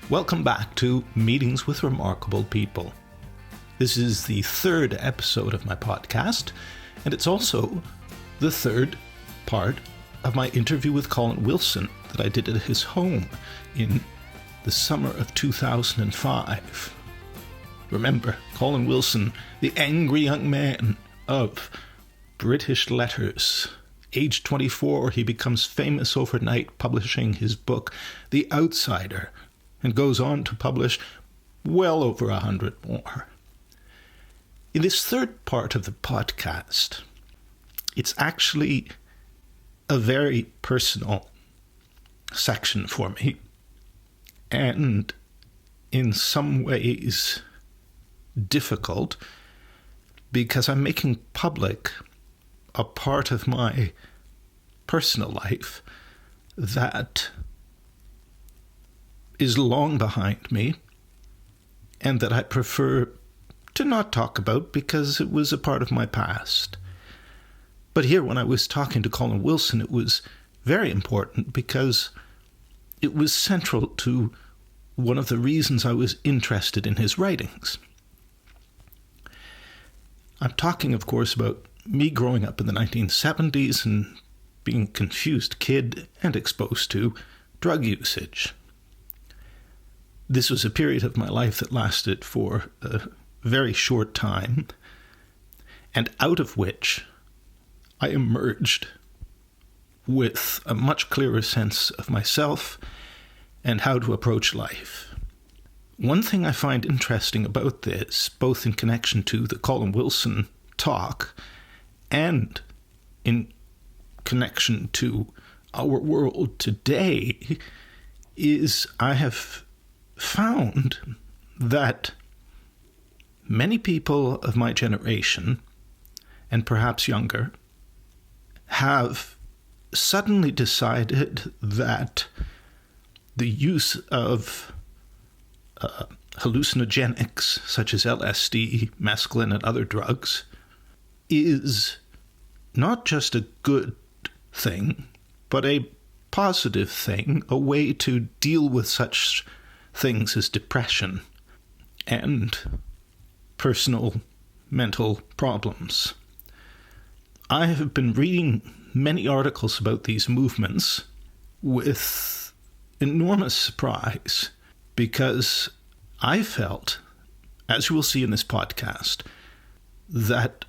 Welcome back to Meetings with Remarkable People. This is the third episode of my podcast, and it's also the third part of my interview with Colin Wilson that I did at his home in the summer of 2005. Remember, Colin Wilson, the angry young man of British letters. Age 24, he becomes famous overnight, publishing his book, The Outsider, and goes on to publish well over 100 more. In this third part of the podcast, it's actually a very personal section for me, and in some ways difficult, because I'm making public a part of my personal life that is long behind me and that I prefer to not talk about because it was a part of my past. But here, when I was talking to Colin Wilson, it was very important because it was central to one of the reasons I was interested in his writings. I'm talking, of course, about me growing up in the 1970s and being a confused kid and exposed to drug usage. This was a period of my life that lasted for a very short time, and out of which I emerged with a much clearer sense of myself and how to approach life. One thing I find interesting about this, both in connection to the Colin Wilson talk and in connection to our world today, is I have found that many people of my generation, and perhaps younger, have suddenly decided that the use of hallucinogenics such as LSD, mescaline, and other drugs is not just a good thing, but a positive thing, a way to deal with such things as depression and personal mental problems. I have been reading many articles about these movements with enormous surprise, because I felt, as you will see in this podcast, that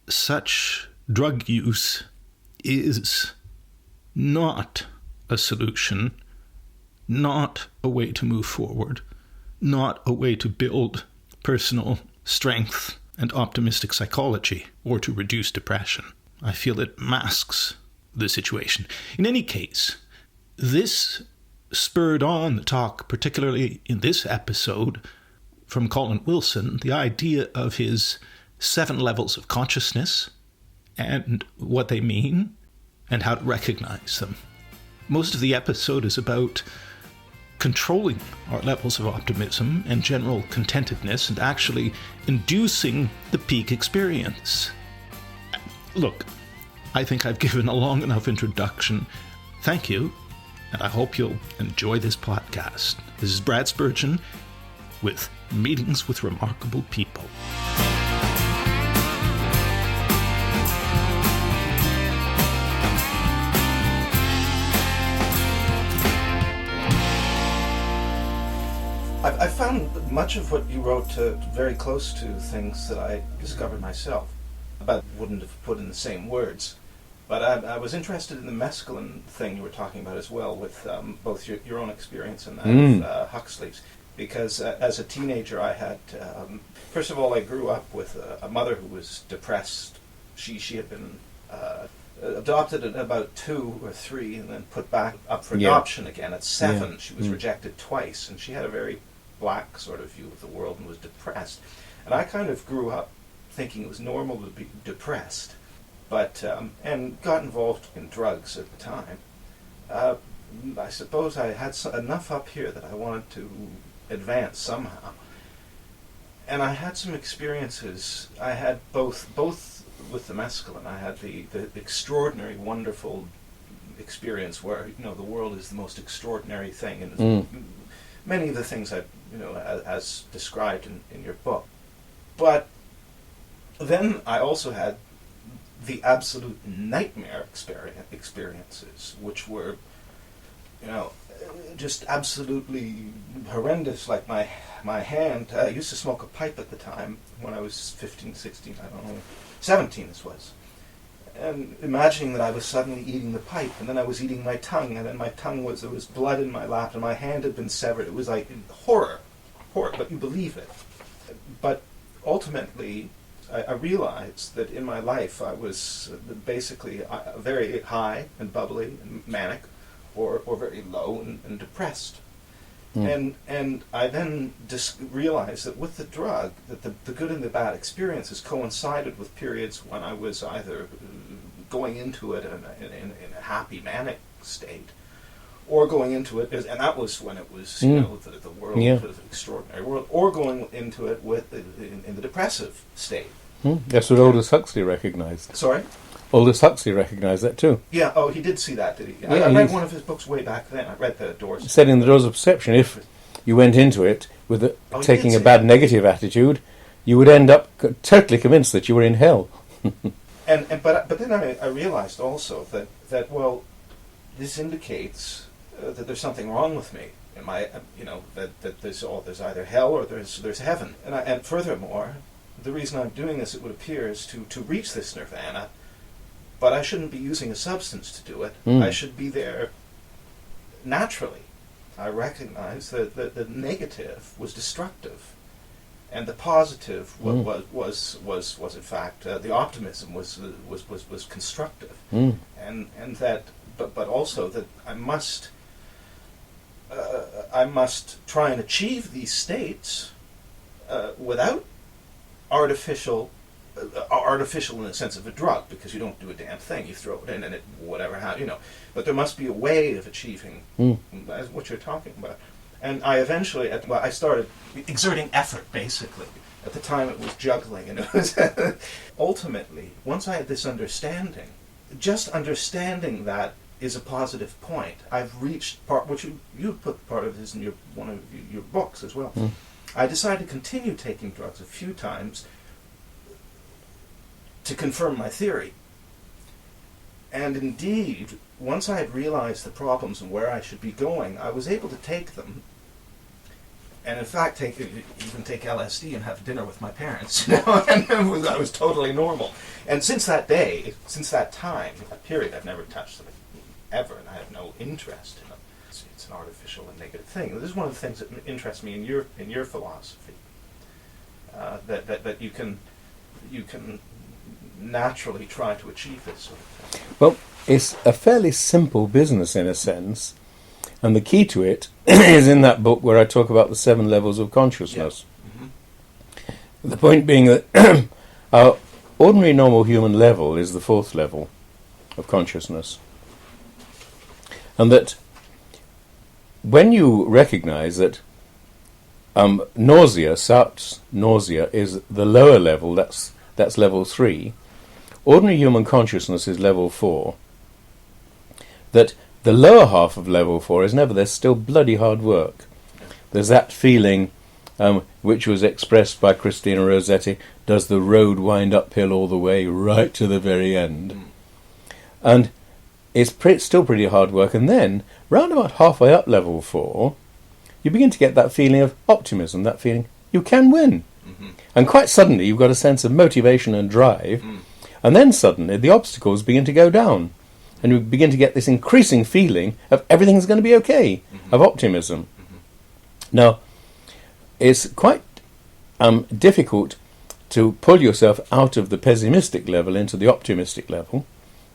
such drug use is not a solution, not a way to move forward, not a way to build personal strength and optimistic psychology or to reduce depression. I feel it masks the situation. In any case, this spurred on the talk, particularly in this episode, from Colin Wilson, the idea of his 7 levels of consciousness and what they mean and how to recognize them. Most of the episode is about controlling our levels of optimism and general contentedness and actually inducing the peak experience. Look, I think I've given a long enough introduction. Thank you. And I hope you'll enjoy this podcast. This is Brad Spurgeon with Meetings with Remarkable People. I found much of what you wrote very close to things that I discovered myself, but wouldn't have put in the same words. But I was interested in the mescaline thing you were talking about as well, with both your own experience and that of Huxley's. Because as a teenager I had, first of all, I grew up with a mother who was depressed. She had been adopted at about 2 or 3 and then put back up for adoption again at 7. Yeah. She was rejected twice, and she had a very black sort of view of the world and was depressed. And I kind of grew up thinking it was normal to be depressed, but and got involved in drugs at the time. I suppose I had enough up here that I wanted to advance somehow. And I had some experiences. I had both with the mescaline. I had the extraordinary, wonderful experience where, the world is the most extraordinary thing, and many of the things as described in your book. But then I also had the absolute nightmare experiences, which were, just absolutely horrendous. Like my hand, I used to smoke a pipe at the time when I was 15, 16, I don't know, 17 this was. And imagining that I was suddenly eating the pipe, and then I was eating my tongue, and then there was blood in my lap, and my hand had been severed. It was like horror, but you believe it. But ultimately, I realized that in my life I was basically very high and bubbly and manic, or very low and depressed. And I then just realized that with the drug, that the good and the bad experiences coincided with periods when I was either going into it in a happy manic state, or going into it, and that was when it was the world, the extraordinary world, or going into it in the depressive state. That's what Aldous Huxley recognized. Sorry? Aldous Huxley recognized that too. Yeah, he did see that, did he? Yeah, I read one of his books way back then. I read The Doors. He said in The Doors of Perception, if you went into it with taking a bad negative attitude, you would end up totally convinced that you were in hell. But then I realized also that this indicates that there's something wrong with me. That there's either hell or there's heaven. And furthermore, the reason I'm doing this, it would appear, is to reach this nirvana, but I shouldn't be using a substance to do it. I should be there naturally. I recognize that the negative was destructive, and the positive was in fact the optimism was constructive, and that, but also that I must try and achieve these states without artificial in the sense of a drug, because you don't do a damn thing. You throw it in and but there must be a way of achieving what you're talking about. And I eventually, I started exerting effort, basically. At the time it was juggling, and it was ultimately, once I had this understanding, just understanding that is a positive point. I've reached part, which you put part of this in one of your books as well. I decided to continue taking drugs a few times to confirm my theory. And indeed, once I had realized the problems and where I should be going, I was able to take them, and in fact even take LSD and have dinner with my parents. And I was totally normal. And since that time, that period, I've never touched them ever, and I have no interest in them. It's an artificial and negative thing. This is one of the things that interests me in your philosophy, that you can naturally try to achieve this sort of thing. Well, it's a fairly simple business in a sense, and the key to it is in that book where I talk about the 7 levels of consciousness. Yeah. The point being that our ordinary normal human level is the 4th level of consciousness, and that when you recognize that Sartre's nausea is the lower level, that's level 3, ordinary human consciousness is level 4, that the lower half of level 4 is nevertheless still bloody hard work. There's that feeling which was expressed by Christina Rossetti, does the road wind uphill all the way right to the very end? And it's still pretty hard work, and then round about halfway up level 4 you begin to get that feeling of optimism, that feeling you can win. And quite suddenly you've got a sense of motivation and drive, and then suddenly the obstacles begin to go down, and you begin to get this increasing feeling of everything's going to be okay, of optimism. Now, it's quite difficult to pull yourself out of the pessimistic level into the optimistic level,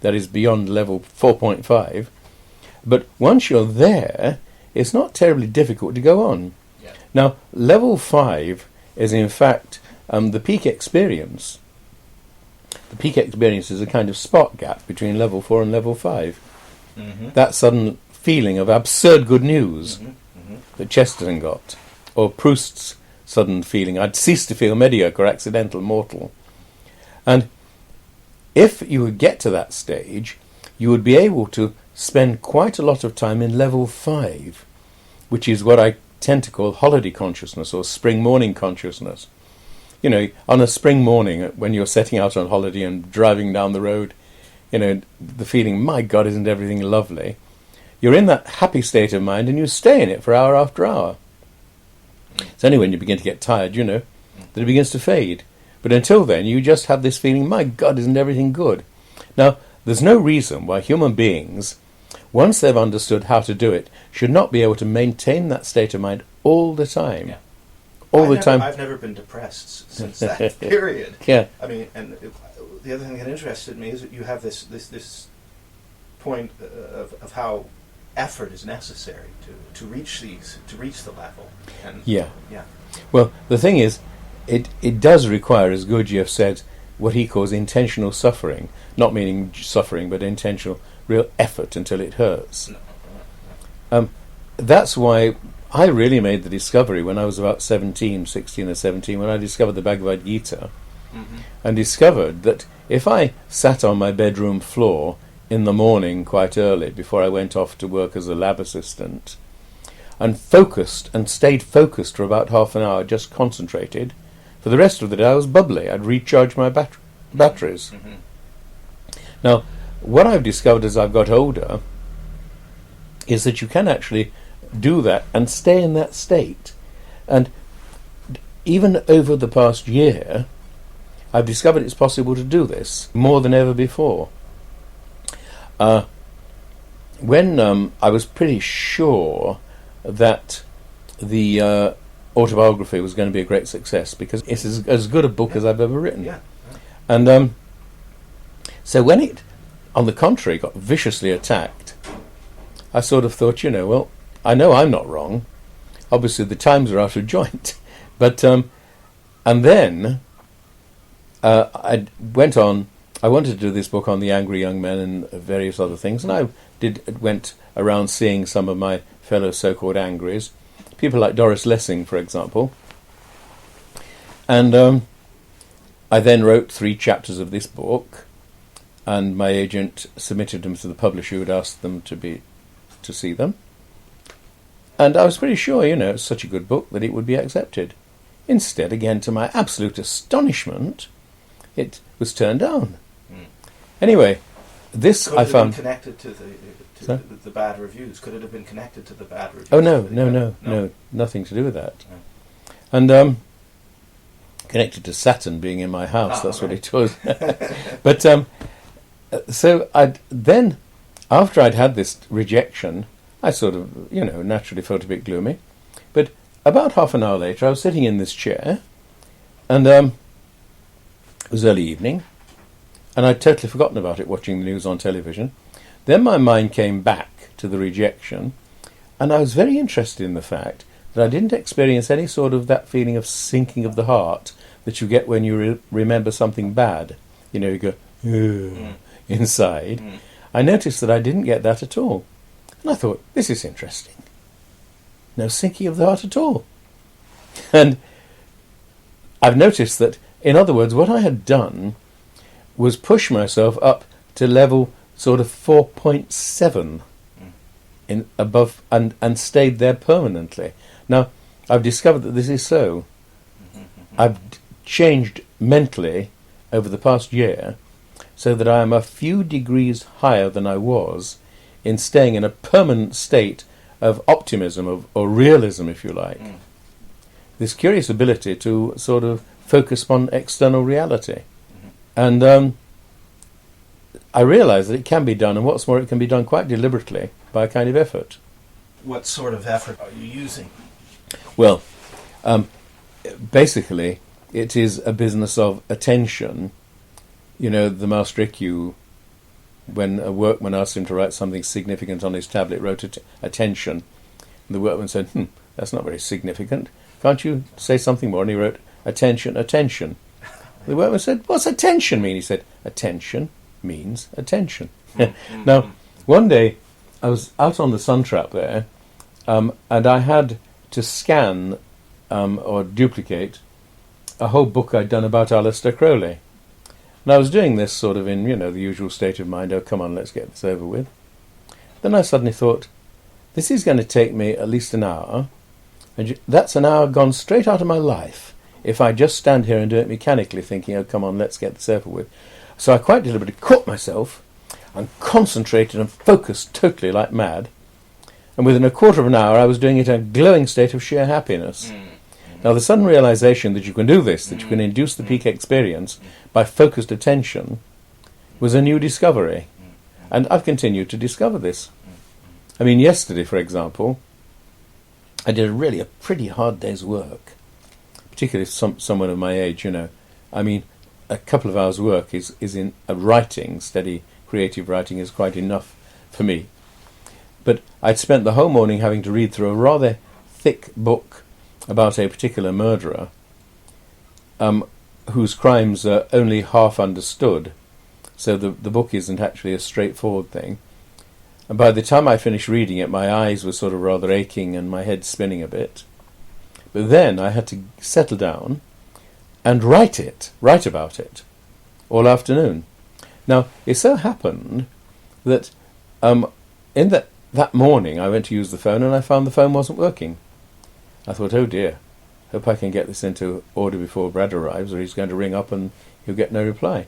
that is beyond level 4.5, but once you're there, it's not terribly difficult to go on. Yeah. Now, level 5 is in fact the peak experience. The peak experience is a kind of spot gap between level 4 and level 5. That sudden feeling of absurd good news that Chesterton got, or Proust's sudden feeling, I'd cease to feel mediocre, accidental, mortal. And if you would get to that stage, you would be able to spend quite a lot of time in level 5, which is what I tentacle holiday consciousness or spring morning consciousness. You know, on a spring morning when you're setting out on holiday and driving down the road, you know, the feeling, my God, isn't everything lovely? You're in that happy state of mind and you stay in it for hour after hour. It's only when you begin to get tired, you know, that it begins to fade. But until then, you just have this feeling, my God, isn't everything good? Now, there's no reason why human beings, once they've understood how to do it, should not be able to maintain that state of mind all the time. Yeah. Time. I've never been depressed since that period. Yeah. I mean, and the other thing that interested me is that you have this point of how effort is necessary to reach the level. And yeah. Yeah. Well, the thing is, it does require, as Gurdjieff said, what he calls intentional suffering, not meaning suffering, but intentional, real effort until it hurts. That's why I really made the discovery when I was about 16 or 17, when I discovered the Bhagavad Gita, and discovered that if I sat on my bedroom floor in the morning quite early, before I went off to work as a lab assistant, and focused and stayed focused for about half an hour, just concentrated, for the rest of the day I was bubbly. I'd recharged my batteries. Now, what I've discovered as I've got older is that you can actually do that and stay in that state. And even over the past year, I've discovered it's possible to do this more than ever before. When I was pretty sure that the autobiography was going to be a great success, because it's as good a book as I've ever written. Yeah. And so when it, on the contrary, got viciously attacked, I sort of thought, well, I know I'm not wrong. Obviously the times are out of joint. But and then I went on. I wanted to do this book on the angry young men and various other things, and I went around seeing some of my fellow so-called angries, people like Doris Lessing, for example. And I then wrote 3 chapters of this book, and my agent submitted them to the publisher who had asked them to see them. And I was pretty sure, it's such a good book that it would be accepted. Instead, again, to my absolute astonishment, it was turned down. Anyway, this Could I it have found... been connected to the bad reviews? Could it have been connected to the bad reviews? Oh, no, nothing to do with that. And connected to Saturn being in my house, that's right. what it was. But so then, after I'd had this rejection, I sort of, naturally felt a bit gloomy. But about half an hour later, I was sitting in this chair, and it was early evening, and I'd totally forgotten about it, watching the news on television. Then my mind came back to the rejection, and I was very interested in the fact that I didn't experience any sort of that feeling of sinking of the heart that you get when you remember something bad. You go, inside. I noticed that I didn't get that at all. And I thought, this is interesting. No sinking of the heart at all. And I've noticed that, in other words, what I had done was push myself up to level sort of 4.7 in above, and stayed there permanently. Now, I've discovered that this is so. I've changed mentally over the past year so that I am a few degrees higher than I was in staying in a permanent state of optimism, or realism, if you like. This curious ability to sort of focus on external reality. And I realise that it can be done, and what's more, it can be done quite deliberately by a kind of effort. What sort of effort are you using? Well, basically, it is a business of attention. The Master Ikyu, when a workman asked him to write something significant on his tablet, wrote attention. And the workman said, that's not very significant. Can't you say something more? And he wrote, attention, attention. The workman said, what's attention mean? He said, attention means attention. Now, one day, I was out on the sun trap there, and I had to scan or duplicate a whole book I'd done about Aleister Crowley. And I was doing this sort of in, the usual state of mind, oh, come on, let's get this over with. Then I suddenly thought, this is going to take me at least an hour, And that's an hour gone straight out of my life if I just stand here and do it mechanically, thinking, oh, come on, let's get this over with. So I quite deliberately caught myself and concentrated and focused totally like mad. And within a quarter of an hour, I was doing it in a glowing state of sheer happiness. Now, the sudden realization that you can do this, that you can induce the peak experience by focused attention, was a new discovery. And I've continued to discover this. I mean, yesterday, for example, I did a pretty hard day's work, particularly someone of my age, I mean, a couple of hours' work is in writing, steady creative writing is quite enough for me. But I'd spent the whole morning having to read through a rather thick book about a particular murderer whose crimes are only half understood, so the book isn't actually a straightforward thing. And by the time I finished reading it, my eyes were sort of rather aching and my head spinning a bit. But then I had to settle down and write about it, all afternoon. Now, it so happened that in that morning I went to use the phone and I found the phone wasn't working. I thought, oh dear, hope I can get this into order before Brad arrives, or he's going to ring up and he'll get no reply.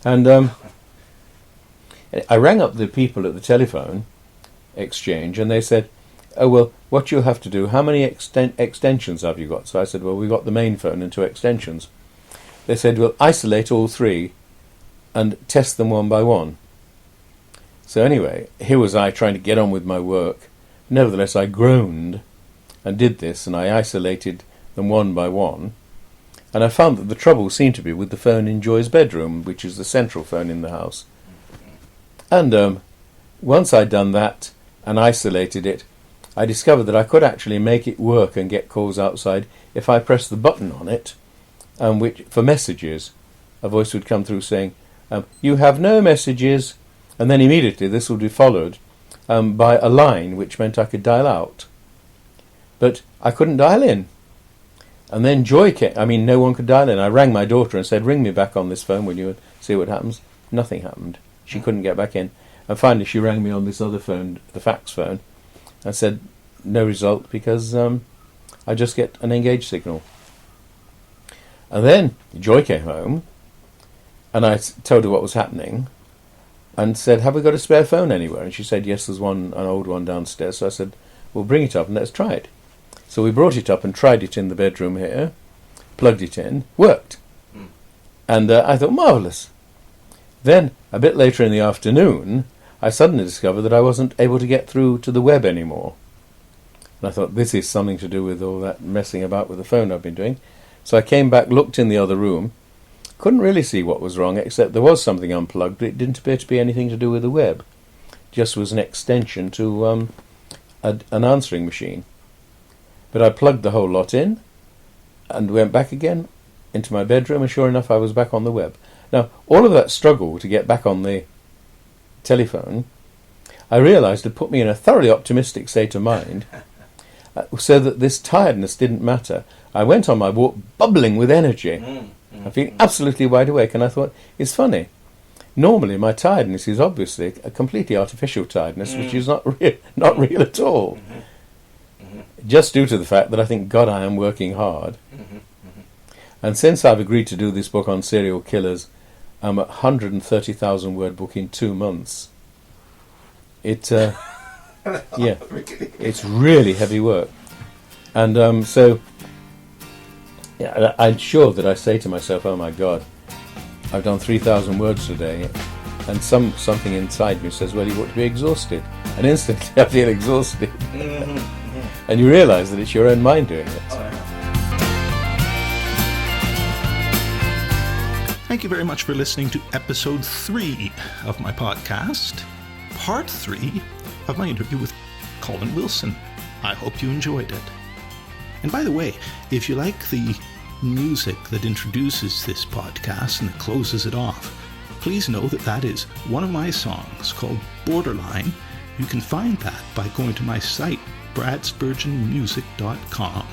And I rang up the people at the telephone exchange and they said, oh, well, what you'll have to do, how many extensions have you got? So I said, well, we've got the main phone and 2 extensions. They said, well, isolate all 3 and test them one by one. So anyway, here was I trying to get on with my work. Nevertheless, I groaned and did this, and I isolated them one by one. And I found that the trouble seemed to be with the phone in Joy's bedroom, which is the central phone in the house. And once I'd done that and isolated it, I discovered that I could actually make it work and get calls outside if I pressed the button on it, which for messages, a voice would come through saying, you have no messages, and then immediately this would be followed by a line which meant I could dial out. But I couldn't dial in. And then Joy came, no one could dial in. I rang my daughter and said, ring me back on this phone, will you, and see what happens. Nothing happened. She couldn't get back in. And finally she rang me on this other phone, the fax phone, and said, no result, because I just get an engaged signal. And then Joy came home, and I told her what was happening, and said, have we got a spare phone anywhere? And she said, yes, there's an old one downstairs. So I said, well, bring it up and let's try it. So we brought it up and tried it in the bedroom here, plugged it in, worked. And I thought, marvellous. Then, a bit later in the afternoon, I suddenly discovered that I wasn't able to get through to the web anymore. And I thought, this is something to do with all that messing about with the phone I've been doing. So I came back, looked in the other room, couldn't really see what was wrong, except there was something unplugged, but it didn't appear to be anything to do with the web. Just was an extension to an answering machine. But I plugged the whole lot in, and went back again into my bedroom, and sure enough I was back on the web. Now, all of that struggle to get back on the telephone, I realised had put me in a thoroughly optimistic state of mind, so that this tiredness didn't matter. I went on my walk bubbling with energy. I feel absolutely wide awake, and I thought, it's funny. Normally my tiredness is obviously a completely artificial tiredness, which is not real at all. Just due to the fact that I think, God, I am working hard. And since I've agreed to do this book on serial killers, I'm a 130,000 word book in 2 months. It's really heavy work. And so I'm sure that I say to myself, oh my God, I've done 3,000 words today, and something inside me says, well, you ought to be exhausted. And instantly I feel exhausted. And you realise that it's your own mind doing it. Thank you very much for listening to episode 3 of my podcast, part 3 of my interview with Colin Wilson. I hope you enjoyed it. And by the way, if you like the music that introduces this podcast and that closes it off, please know that that is one of my songs called Borderline. You can find that by going to my site, bradspurgeonmusic.com.